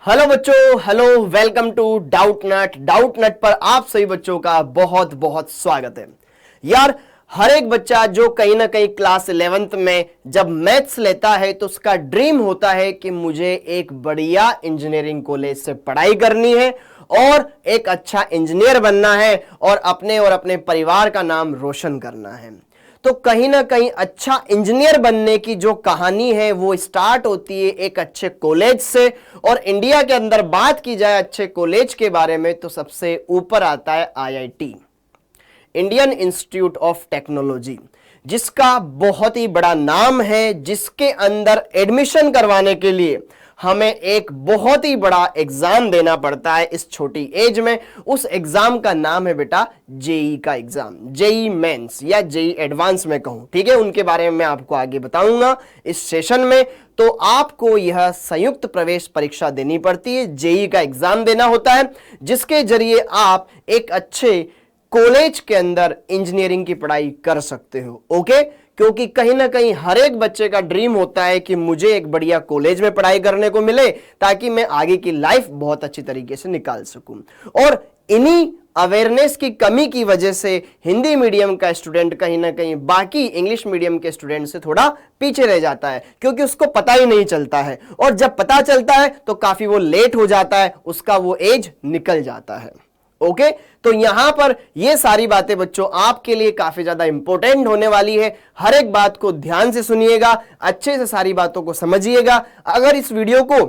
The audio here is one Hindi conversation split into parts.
हेलो बच्चों, हेलो, वेलकम टू डाउट नट पर आप सभी बच्चों का बहुत बहुत स्वागत है। यार, हर एक बच्चा जो कहीं ना कहीं क्लास 11th में जब मैथ्स लेता है तो उसका ड्रीम होता है कि मुझे एक बढ़िया इंजीनियरिंग कॉलेज से पढ़ाई करनी है और एक अच्छा इंजीनियर बनना है और अपने परिवार का नाम रोशन करना है। तो कहीं ना कहीं अच्छा इंजीनियर बनने की जो कहानी है वो स्टार्ट होती है एक अच्छे कॉलेज से। और इंडिया के अंदर बात की जाए अच्छे कॉलेज के बारे में तो सबसे ऊपर आता है IIT, Indian institute of technology, जिसका बहुत ही बड़ा नाम है, जिसके अंदर एडमिशन करवाने के लिए हमें एक बहुत ही बड़ा एग्जाम देना पड़ता है इस छोटी एज में। उस एग्जाम का नाम है बेटा जेई का एग्जाम, जेई मेंस या जेई एडवांस में कहूं, ठीक है। उनके बारे में मैं आपको आगे बताऊंगा इस सेशन में। तो आपको यह संयुक्त प्रवेश परीक्षा देनी पड़ती है, जेई का एग्जाम देना होता है, जिसके जरिए आप एक अच्छे कॉलेज के अंदर इंजीनियरिंग की पढ़ाई कर सकते हो। ओके, क्योंकि कहीं ना कहीं हर एक बच्चे का ड्रीम होता है कि मुझे एक बढ़िया कॉलेज में पढ़ाई करने को मिले ताकि मैं आगे की लाइफ बहुत अच्छी तरीके से निकाल सकूं। और इन्हीं अवेयरनेस की कमी की वजह से हिंदी मीडियम का स्टूडेंट कहीं ना कहीं बाकी इंग्लिश मीडियम के स्टूडेंट से थोड़ा पीछे रह जाता है, क्योंकि उसको पता ही नहीं चलता है, और जब पता चलता है तो काफी वो लेट हो जाता है, उसका वो एज निकल जाता है। ओके, तो यहां पर ये सारी बातें बच्चों आपके लिए काफी ज्यादा इंपॉर्टेंट होने वाली है। हर एक बात को ध्यान से सुनिएगा, अच्छे से सारी बातों को समझिएगा। अगर इस वीडियो को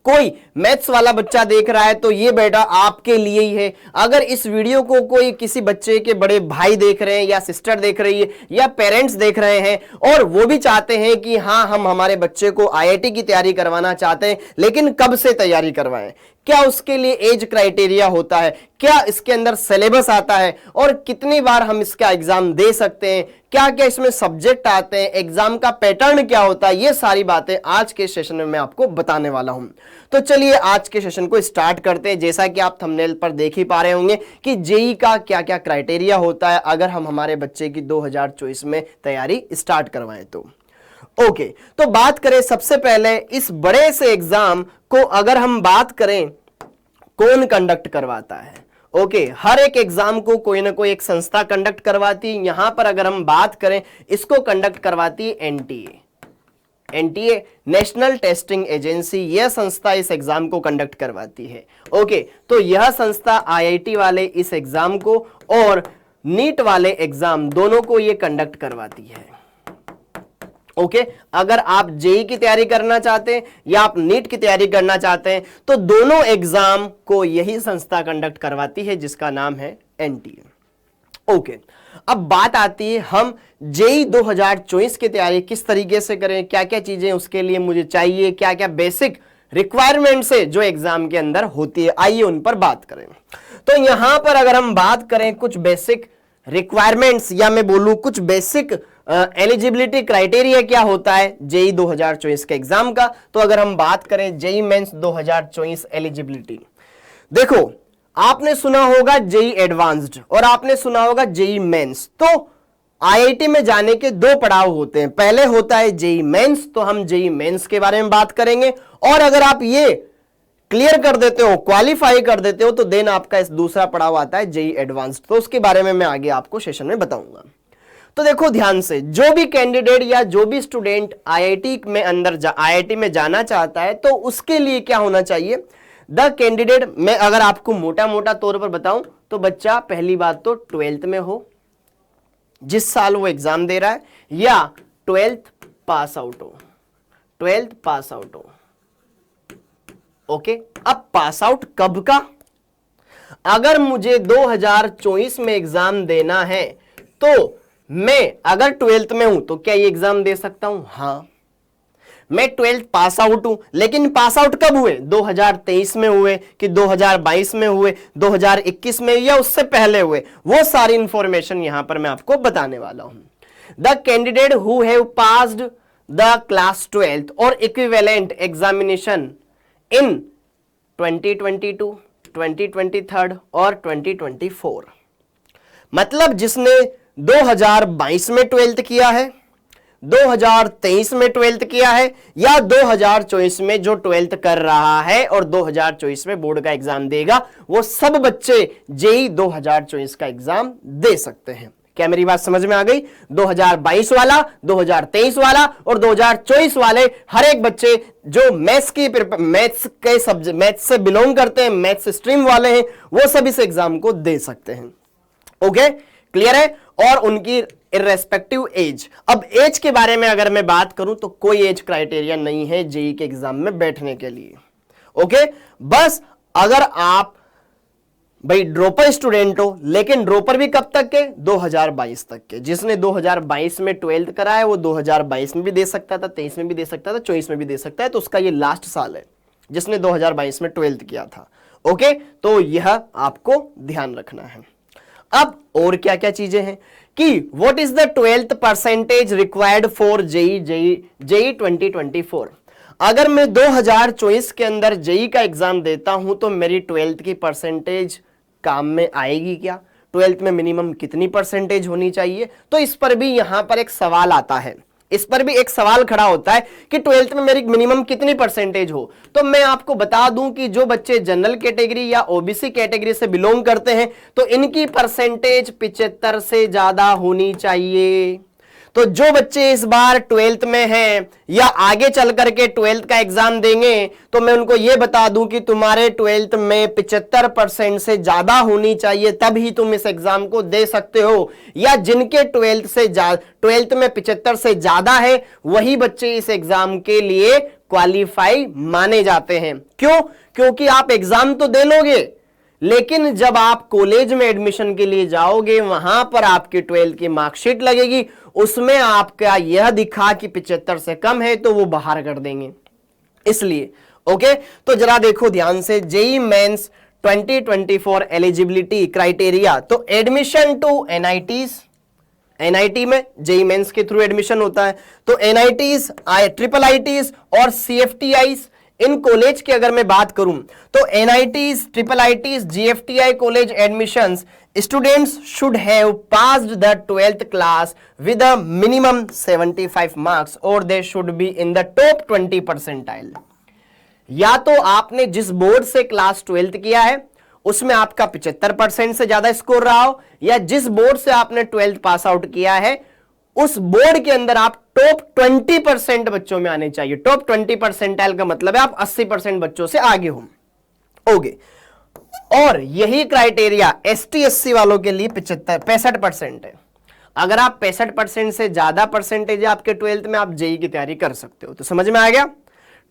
कोई मैथ्स वाला बच्चा देख रहा है तो ये बेटा आपके लिए ही है। अगर इस वीडियो को कोई किसी बच्चे के बड़े भाई देख रहे हैं या सिस्टर देख रही है या पेरेंट्स देख रहे हैं और वो भी चाहते हैं कि हाँ, हम हमारे बच्चे को आईआईटी की तैयारी करवाना चाहते हैं, लेकिन कब से तैयारी करवाएं, क्या उसके लिए एज क्राइटेरिया होता है, क्या इसके अंदर सिलेबस आता है और कितनी बार हम इसका एग्जाम दे सकते हैं, क्या क्या इसमें सब्जेक्ट आते हैं, एग्जाम का पैटर्न क्या होता है, ये सारी बातें आज के सेशन में मैं आपको बताने वाला हूं। तो चलिए आज के सेशन को स्टार्ट करते हैं। जैसा कि आप थंबनेल पर देख ही पा रहे होंगे कि जेई का क्या क्या क्राइटेरिया होता है अगर हम हमारे बच्चे की 2024 में तैयारी स्टार्ट करवाएं तो। ओके, तो बात करें सबसे पहले इस बड़े से एग्जाम को, अगर हम बात करें कौन कंडक्ट करवाता है। ओके, हर एक एग्जाम को कोई ना कोई एक संस्था कंडक्ट करवाती है। यहां पर अगर हम बात करें, इसको कंडक्ट करवाती है एनटीए, नेशनल टेस्टिंग एजेंसी। यह संस्था इस एग्जाम को कंडक्ट करवाती है। ओके, तो यह संस्था आईआईटी वाले इस एग्जाम को और नीट वाले एग्जाम दोनों को यह कंडक्ट करवाती है। ओके, अगर आप जेई की तैयारी करना चाहते हैं या आप नीट की तैयारी करना चाहते हैं तो दोनों एग्जाम को यही संस्था कंडक्ट करवाती है, जिसका नाम है एनटीए। ओके, अब बात आती है हम जेई 2024 की तैयारी किस तरीके से करें, क्या क्या चीजें उसके लिए मुझे चाहिए, क्या क्या बेसिक रिक्वायरमेंट्स है जो एग्जाम के अंदर होती है, आइए उन पर बात करें। तो यहां पर अगर हम बात करें कुछ बेसिक रिक्वायरमेंट्स या मैं बोलूं कुछ बेसिक एलिजिबिलिटी क्राइटेरिया क्या होता है जेई 2024 के एग्जाम का, तो अगर हम बात करें जेई मेंस 2024 एलिजिबिलिटी, देखो आपने सुना होगा जेई एडवांस्ड और आपने सुना होगा जेई मेंस। तो आईआईटी में जाने के दो पड़ाव होते हैं, पहले होता है जेई मेंस, तो हम जेई मेंस के बारे में बात करेंगे, और अगर आप ये क्लियर कर देते हो, क्वालिफाई कर देते हो, तो देन आपका इस दूसरा पड़ाव आता है जेई एडवांस्ड। तो उसके बारे में मैं आगे आपको सेशन में बताऊंगा। तो देखो ध्यान से, जो भी कैंडिडेट या जो भी स्टूडेंट आईआईटी में जाना चाहता है तो उसके लिए क्या होना चाहिए, द कैंडिडेट, मैं अगर आपको मोटा मोटा तौर पर बताऊं तो बच्चा पहली बात तो 12th में हो जिस साल वो एग्जाम दे रहा है, या 12th पास आउट हो, 12th पास आउट हो। ओके, अब पास आउट कब का, अगर मुझे 2024 में एग्जाम देना है तो मैं अगर 12th में हूं तो क्या ये एग्जाम दे सकता हूं? हां, मैं 12th पास आउट हूं, लेकिन पास आउट कब हुए, 2023 में हुए कि 2022 में हुए, 2021 में या उससे पहले हुए, वो सारी इंफॉर्मेशन यहां पर मैं आपको बताने वाला हूं। The candidate who have passed the class 12th और इक्विवेलेंट एग्जामिनेशन इन 2022, 2023 और 2024, मतलब जिसने 2022 में 12th किया है, 2023 में 12th किया है या 2024 में जो 12th कर रहा है और 2024 में बोर्ड का एग्जाम देगा, वो सब बच्चे जेई 2024 का एग्जाम दे सकते हैं। क्या मेरी बात समझ में आ गई? 2022 वाला, 2023 वाला और 2024 वाले हर एक बच्चे जो मैथ्स से बिलोंग करते हैं, मैथ्स स्ट्रीम वाले हैं, वो सब इस एग्जाम को दे सकते हैं। ओके, क्लियर है? और उनकी इर्रेस्पेक्टिव एज। अब एज के बारे में अगर मैं बात करूं तो कोई एज क्राइटेरिया नहीं है जेई के एग्जाम में बैठने के लिए। ओके, बस अगर आप भाई ड्रॉपर स्टूडेंट हो, लेकिन ड्रॉपर भी कब तक के? 2022 तक के। जिसने 2022 में 12th करा है वो 2022 में भी दे सकता था, 23 में भी दे सकता था, 24 में भी दे सकता है, तो उसका ये लास्ट साल है जिसने 2022 में 12th किया था। ओके, तो यह आपको ध्यान रखना है। अब और क्या क्या चीजें हैं कि what is the 12th percentage required for JEE 2024। अगर मैं 2024 के अंदर जेई का एग्जाम देता हूं तो मेरी 12th की परसेंटेज काम में आएगी क्या? 12th में मिनिमम कितनी परसेंटेज होनी चाहिए? तो इस पर भी यहां पर एक सवाल आता है, इस पर भी एक सवाल खड़ा होता है कि 12th में मेरी मिनिमम कितनी परसेंटेज हो। तो मैं आपको बता दूं कि जो बच्चे जनरल कैटेगरी या ओबीसी कैटेगरी से बिलोंग करते हैं तो इनकी परसेंटेज 75 से ज्यादा होनी चाहिए। तो जो बच्चे इस बार 12th में हैं या आगे चल करके 12th का एग्जाम देंगे तो मैं उनको यह बता दूं कि तुम्हारे 12th में 75% से ज्यादा होनी चाहिए, तभी तुम इस एग्जाम को दे सकते हो। या जिनके 12th में 75 से ज्यादा है वही बच्चे इस एग्जाम के लिए क्वालिफाई माने जाते हैं। क्यों? क्योंकि आप एग्जाम तो दे लोगे, लेकिन जब आप कॉलेज में एडमिशन के लिए जाओगे वहां पर आपकी 12th की मार्कशीट लगेगी, उसमें आपका यह दिखा कि 75 से कम है तो वो बाहर कर देंगे, इसलिए। ओके, तो जरा देखो ध्यान से, जेई मेंस 2024 एलिजिबिलिटी क्राइटेरिया। तो एडमिशन टू एनआईटीज, एनआईटी में जेई मेंस के थ्रू एडमिशन होता है, तो एनआईटीज, ट्रिपल आईटीज और सीएफटीआईज, इन कॉलेज की अगर मैं बात करूं तो NITs, triple ITs, GFTI college admissions, students should have passed the 12th class with a minimum 75 marks और they should be in the top 20 percentile. या तो आपने जिस बोर्ड से क्लास 12th किया है उसमें आपका 75% से ज्यादा स्कोर रहा हो, या जिस बोर्ड से आपने 12th पास आउट किया है उस बोर्ड के अंदर आप टॉप 20% बच्चों में आने चाहिए। टॉप 20 परसेंटाइल का मतलब है आप 80% बच्चों से आगे हो। ओके, और यही क्राइटेरिया एसटी एससी वालों के लिए 65% है। अगर आप 65% से ज्यादा परसेंटेज है आपके 12th में, आप जेई की तैयारी कर सकते हो। तो समझ में आ गया,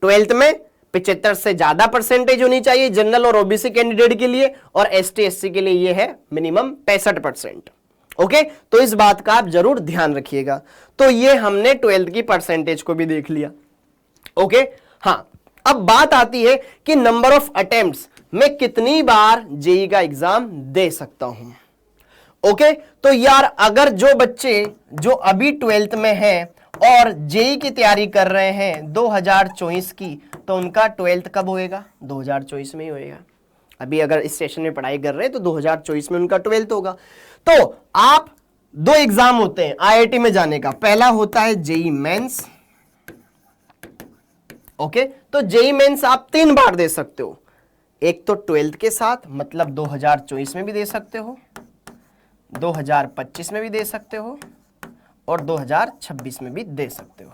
12th में 75 से ज्यादा परसेंटेज होनी चाहिए जनरल और ओबीसी कैंडिडेट के लिए, और एसटी एससी के लिए यह है मिनिमम 65%। ओके, तो इस बात का आप जरूर ध्यान रखिएगा। तो ये हमने 12th की परसेंटेज को भी देख लिया। ओके, हाँ, अब बात आती है कि नंबर ऑफ अटेम्प्ट्स, मैं कितनी बार जेई का एग्जाम दे सकता हूं। ओके, तो यार अगर जो बच्चे जो अभी 12th में हैं और जेई की तैयारी कर रहे हैं 2024 की, तो उनका 12th कब होएगा? 2024 में ही होएगा। अभी अगर इस सेशन में पढ़ाई कर रहे हैं तो 2024 में उनका 12th होगा। तो आप दो एग्जाम होते हैं आईआईटी में जाने का, पहला होता है जेई मेंस। ओके, तो जेई मेंस आप 3 बार दे सकते हो, एक तो 12th के साथ, मतलब 2024 में भी दे सकते हो, 2025 में भी दे सकते हो और 2026 में भी दे सकते हो,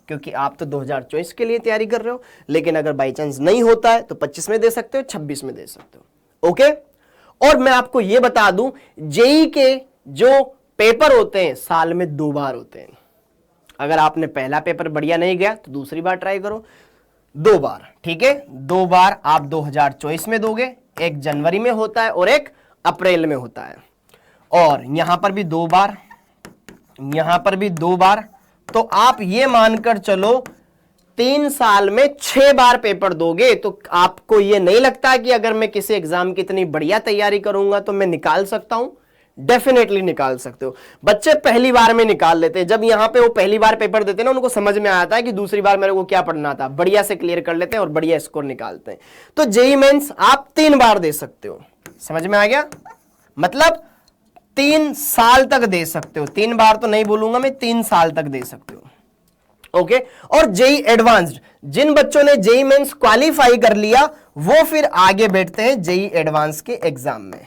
क्योंकि आप तो 2024 के लिए तैयारी कर रहे हो। लेकिन अगर बाई चांस नहीं होता है तो 25 में दे सकते हो, 26 में दे सकते हो। ओके, और मैं आपको यह बता दूं, जेई के जो पेपर होते हैं साल में 2 बार होते हैं। अगर आपने पहला पेपर बढ़िया नहीं गया तो दूसरी बार ट्राई करो, 2 बार, ठीक है। 2 बार आप 2024 में दोगे, एक जनवरी में होता है और एक अप्रैल में होता है, और यहां पर भी 2 बार, यहां पर भी 2 बार। तो आप ये मानकर चलो 3 साल में 6 बार पेपर दोगे। तो आपको ये नहीं लगता कि अगर मैं किसी एग्जाम की इतनी बढ़िया तैयारी करूंगा तो मैं निकाल सकता हूं? डेफिनेटली निकाल सकते हो। बच्चे पहली बार में निकाल लेते हैं, जब यहां पे वो पहली बार पेपर देते हैं ना, उनको समझ में आता है कि दूसरी बार मेरे को क्या पढ़ना था, बढ़िया से क्लियर कर लेते हैं और बढ़िया स्कोर निकालते हैं। तो जेई मेंस आप 3 बार दे सकते हो, समझ में आ गया? मतलब 3 साल तक दे सकते हो, 3 बार तो नहीं बोलूंगा मैं, 3 साल तक दे सकते हो। ओके। और जेई एडवांस्ड, जिन बच्चों ने जेई मेंस क्वालिफाई कर लिया वो फिर आगे बैठते हैं जेई एडवांस के एग्जाम में।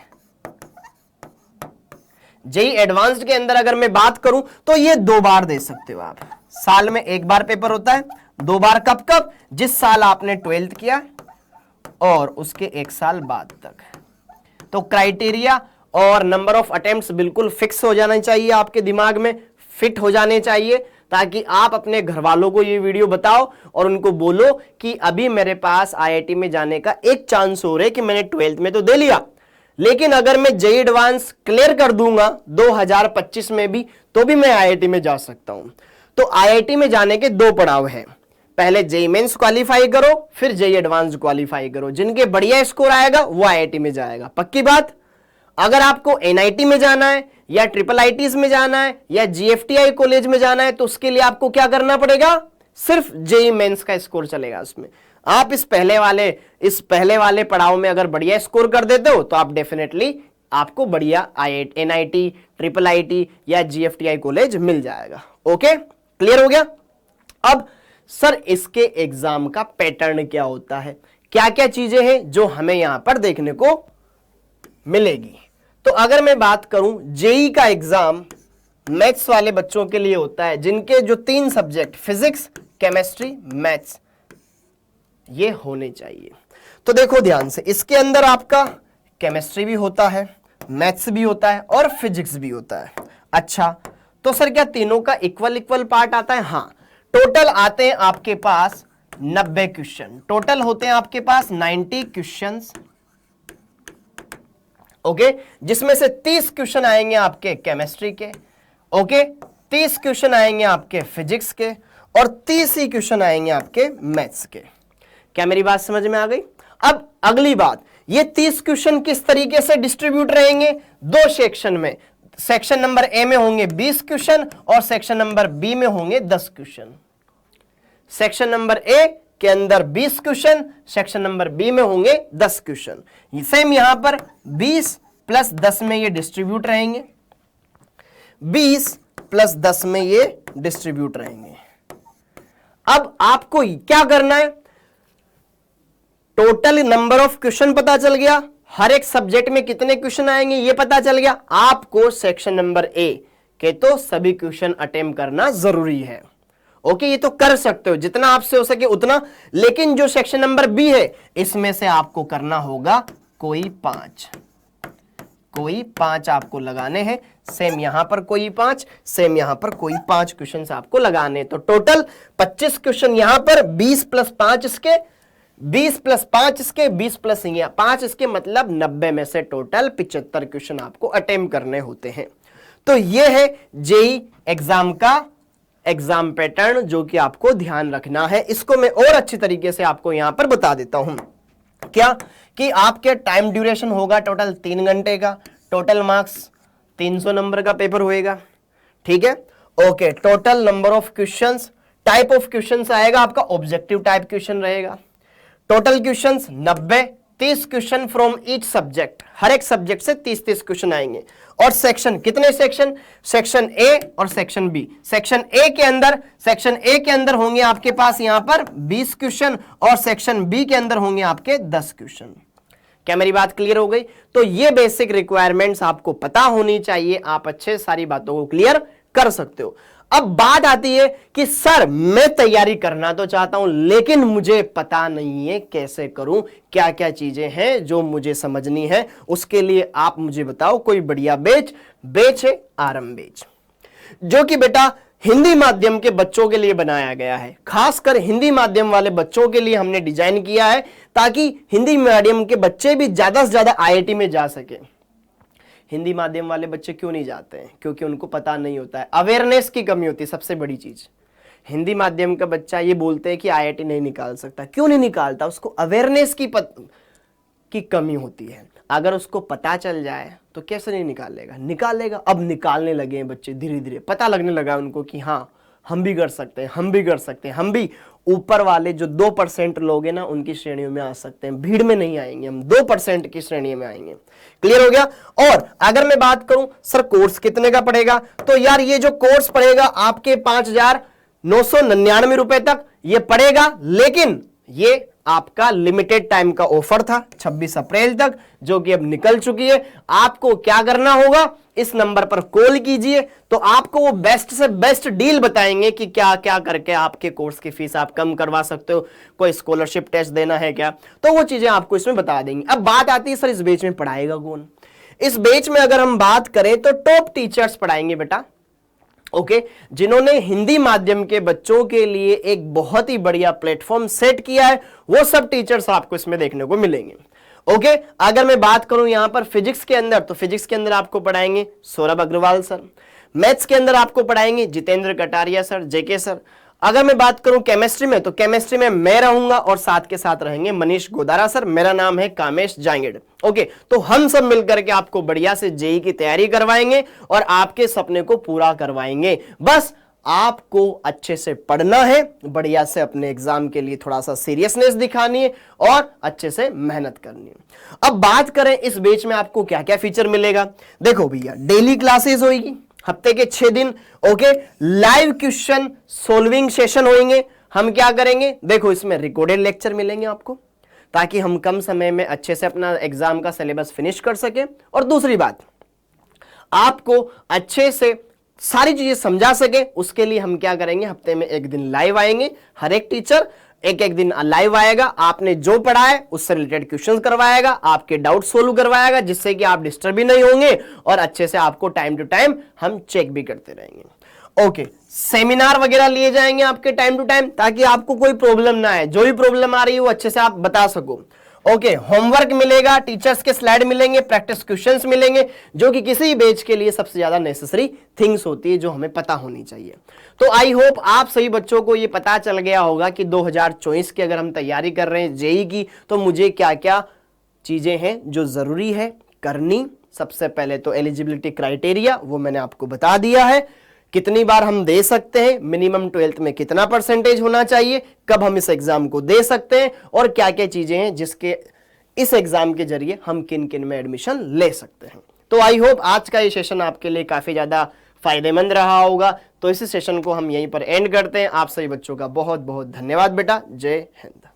जेई एडवांस्ड के अंदर अगर मैं बात करूं तो ये 2 बार दे सकते हो आप, साल में 1 बार पेपर होता है, 2 बार कब कब, जिस साल आपने 12th किया और उसके 1 साल बाद तक। तो क्राइटेरिया और नंबर ऑफ अटेम्प्ट्स बिल्कुल फिक्स हो जाना चाहिए, आपके दिमाग में फिट हो जाने चाहिए, ताकि आप अपने घर वालों को ये वीडियो बताओ और उनको बोलो कि अभी मेरे पास आईआईटी में जाने का एक चांस हो रहा है कि मैंने 12th में तो दे लिया, लेकिन अगर मैं जेई एडवांस क्लियर कर दूंगा 2025 में भी तो भी मैं आईआईटी में जा सकता हूं। तो आईआईटी में जाने के 2 पड़ाव हैं, पहले जेई मेंस क्वालिफाई करो फिर जेई एडवांस क्वालिफाई करो, जिनके बढ़िया स्कोर आएगा वो आईआईटी में जाएगा, पक्की बात। अगर आपको एनआईटी में जाना है या ट्रिपल आईटीज में जाना है या जीएफटीआई कॉलेज में जाना है तो उसके लिए आपको क्या करना पड़ेगा, सिर्फ जेई मेंस का स्कोर चलेगा उसमें। आप इस पहले वाले पड़ाव में अगर बढ़िया स्कोर कर देते हो तो आप डेफिनेटली आपको बढ़िया एनआईटी, ट्रिपल आईटी या जीएफटीआई कॉलेज मिल जाएगा। ओके, क्लियर हो गया। अब सर इसके एग्जाम का पैटर्न क्या होता है, क्या क्या चीजें हैं जो हमें यहां पर देखने को मिलेगी। तो अगर मैं बात करूं जेई का एग्जाम मैथ्स वाले बच्चों के लिए होता है, जिनके जो 3 सब्जेक्ट फिजिक्स, केमिस्ट्री, मैथ्स ये होने चाहिए। तो देखो ध्यान से, इसके अंदर आपका केमिस्ट्री भी होता है, मैथ्स भी होता है और फिजिक्स भी होता है। अच्छा, तो सर क्या तीनों का इक्वल पार्ट आता है? हाँ, टोटल आते हैं आपके पास 90 क्वेश्चन, टोटल होते हैं आपके पास 90 क्वेश्चंस। ओके, जिसमें से 30 क्वेश्चन आएंगे आपके केमिस्ट्री के, ओके, 30 क्वेश्चन आएंगे आपके फिजिक्स के और 30 ही क्वेश्चन आएंगे आपके मैथ्स के। क्या मेरी बात समझ में आ गई? अब अगली बात, ये 30 क्वेश्चन किस तरीके से डिस्ट्रीब्यूट रहेंगे? 2 सेक्शन में, सेक्शन नंबर ए में होंगे 20 क्वेश्चन और सेक्शन नंबर बी में होंगे 10 क्वेश्चन। सेक्शन नंबर ए के अंदर 20 क्वेश्चन, सेक्शन नंबर बी में होंगे 10 क्वेश्चन। सेम यहां पर 20 + 10 में ये डिस्ट्रीब्यूट रहेंगे, 20 + 10 में ये डिस्ट्रीब्यूट रहेंगे। अब आपको क्या करना है, टोटल नंबर ऑफ क्वेश्चन पता चल गया, हर एक सब्जेक्ट में कितने क्वेश्चन आएंगे ये पता चल गया। आपको सेक्शन नंबर ए के तो सभी क्वेश्चन अटेम्प्ट करना जरूरी है। ओके, ये तो कर सकते हो जितना आपसे हो सके उतना, लेकिन जो सेक्शन नंबर बी है इसमें से आपको करना होगा कोई 5 आपको लगाने हैं। सेम यहां पर कोई 5, सेम यहां पर कोई 5 क्वेश्चन आपको लगाने। तो टोटल 25 क्वेश्चन यहां पर, 20 + 5 इसके, 20 + 5 इसके, 20 + 5 इसके, मतलब 90 में से टोटल 75 क्वेश्चन आपको अटेम्प्ट करने होते हैं। तो यह है जेई एग्जाम का एग्जाम पैटर्न जो कि आपको ध्यान रखना है। इसको मैं और अच्छी तरीके से आपको यहां पर बता देता हूं। क्या कि आपके टाइम ड्यूरेशन होगा टोटल 3 घंटे का, टोटल मार्क्स 300 नंबर का पेपर होएगा, ठीक है। Okay, total number of questions, type of questions आएगा आपका ऑब्जेक्टिव टाइप क्वेश्चन रहेगा। Total questions 90, 30 question from each subject, हर एक सब्जेक्ट से 30 क्वेश्चन आएंगे। और सेक्शन, कितने सेक्शन? सेक्शन ए और सेक्शन बी। सेक्शन ए के अंदर होंगे आपके पास यहां पर 20 क्वेश्चन और सेक्शन बी के अंदर होंगे आपके 10 क्वेश्चन। क्या मेरी बात क्लियर हो गई? तो ये बेसिक रिक्वायरमेंट्स आपको पता होनी चाहिए, आप अच्छे सारी बातों को क्लियर कर सकते हो। अब बात आती है कि सर मैं तैयारी करना तो चाहता हूं लेकिन मुझे पता नहीं है कैसे करूं, क्या क्या चीजें हैं जो मुझे समझनी है, उसके लिए आप मुझे बताओ कोई बढ़िया बेच है आरंभ बेच, जो कि बेटा हिंदी माध्यम के बच्चों के लिए बनाया गया है। खासकर हिंदी माध्यम वाले बच्चों के लिए हमने डिजाइन किया है ताकि हिंदी मीडियम के बच्चे भी ज्यादा से ज्यादा आईआईटी में जा सके। हिंदी माध्यम वाले बच्चे क्यों नहीं जाते हैं? क्योंकि उनको पता नहीं होता है, अवेयरनेस की कमी होती है सबसे बड़ी चीज। हिंदी माध्यम का बच्चा ये बोलते हैं कि आईआईटी नहीं निकाल सकता, क्यों नहीं निकालता? उसको अवेयरनेस की कमी होती है। अगर उसको पता चल जाए तो कैसे नहीं निकालेगा? निकालेगा। अब निकालने लगे हैं बच्चे, धीरे धीरे पता लगने लगा उनको कि हाँ हम भी कर सकते हैं, हम भी कर सकते हैं, हम भी ऊपर वाले जो 2% लोग हैं ना उनकी श्रेणियों में आ सकते हैं। भीड़ में नहीं आएंगे हम, 2% की श्रेणी में आएंगे। क्लियर हो गया? और अगर मैं बात करूं सर कोर्स कितने का पड़ेगा, तो यार ये जो कोर्स पड़ेगा आपके ₹999 तक ये पड़ेगा, लेकिन ये आपका लिमिटेड टाइम का ऑफर था 26 अप्रैल तक, जो कि अब निकल चुकी है। आपको क्या करना होगा, इस नंबर पर कॉल कीजिए तो आपको वो बेस्ट से बेस्ट डील बताएंगे कि क्या क्या करके आपके कोर्स की फीस आप कम करवा सकते हो, कोई स्कॉलरशिप टेस्ट देना है क्या, तो वो चीजें आपको इसमें बता देंगे। अब बात आती है सर इस बैच में पढ़ाएगा कौन। इस बैच में अगर हम बात करें तो टॉप टीचर्स पढ़ाएंगे बेटा, ओके, जिन्होंने हिंदी माध्यम के बच्चों के लिए एक बहुत ही बढ़िया प्लेटफॉर्म सेट किया है, वो सब टीचर्स आपको इसमें देखने को मिलेंगे। ओके, अगर मैं बात करूं यहां पर फिजिक्स के अंदर, तो फिजिक्स के अंदर आपको पढ़ाएंगे सौरभ अग्रवाल सर। मैथ्स के अंदर आपको पढ़ाएंगे जितेंद्र कटारिया सर, जेके सर। अगर मैं बात करूं केमिस्ट्री में, तो केमिस्ट्री में मैं रहूंगा और साथ के साथ रहेंगे मनीष गोदारा सर। मेरा नाम है कामेश जांगेड़। ओके, तो हम सब मिलकर के आपको बढ़िया से जेई की तैयारी करवाएंगे और आपके सपने को पूरा करवाएंगे। बस आपको अच्छे से पढ़ना है, बढ़िया से अपने एग्जाम के लिए थोड़ा सा सीरियसनेस दिखानी है और अच्छे से मेहनत करनी है। अब बात करें इस बैच में आपको क्या क्या फीचर मिलेगा। देखो भैया, डेली क्लासेस होगी हफ्ते के 6 दिन। Okay, live question solving session होंगे। हम क्या करेंगे, देखो इसमें रिकॉर्डेड लेक्चर मिलेंगे आपको, ताकि हम कम समय में अच्छे से अपना एग्जाम का सिलेबस फिनिश कर सके। और दूसरी बात, आपको अच्छे से सारी चीजें समझा सके, उसके लिए हम क्या करेंगे, हफ्ते में एक दिन लाइव आएंगे। हर एक टीचर एक एक दिन लाइव आएगा, आपने जो पढ़ा है उससे रिलेटेड क्वेश्चंस करवाएगा, आपके डाउट सोल्व करवाएगा, जिससे कि आप डिस्टर्ब भी नहीं होंगे और अच्छे से आपको टाइम टू टाइम हम चेक भी करते रहेंगे। ओके, सेमिनार वगैरह लिए जाएंगे आपके टाइम टू टाइम, ताकि आपको कोई प्रॉब्लम ना आए, जो भी प्रॉब्लम आ रही है वो अच्छे से आप बता सको। ओके, होमवर्क मिलेगा, टीचर्स के स्लाइड मिलेंगे, प्रैक्टिस क्वेश्चंस मिलेंगे, जो कि किसी बैच के लिए सबसे ज्यादा नेसेसरी थिंग्स होती है, जो हमें पता होनी चाहिए। तो आई होप आप सभी बच्चों को ये पता चल गया होगा कि 2024 की अगर हम तैयारी कर रहे हैं जेई की, तो मुझे क्या क्या चीजें हैं जो जरूरी है करनी। सबसे पहले तो एलिजिबिलिटी क्राइटेरिया, वो मैंने आपको बता दिया है। कितनी बार हम दे सकते हैं, मिनिमम 12th में कितना परसेंटेज होना चाहिए, कब हम इस एग्जाम को दे सकते हैं, और क्या क्या चीजें हैं जिसके इस एग्जाम के जरिए हम किन किन में एडमिशन ले सकते हैं। तो आई होप आज का ये सेशन आपके लिए काफी ज्यादा फायदेमंद रहा होगा। तो इस सेशन को हम यहीं पर एंड करते हैं। आप सभी बच्चों का बहुत बहुत धन्यवाद बेटा। जय हिंद।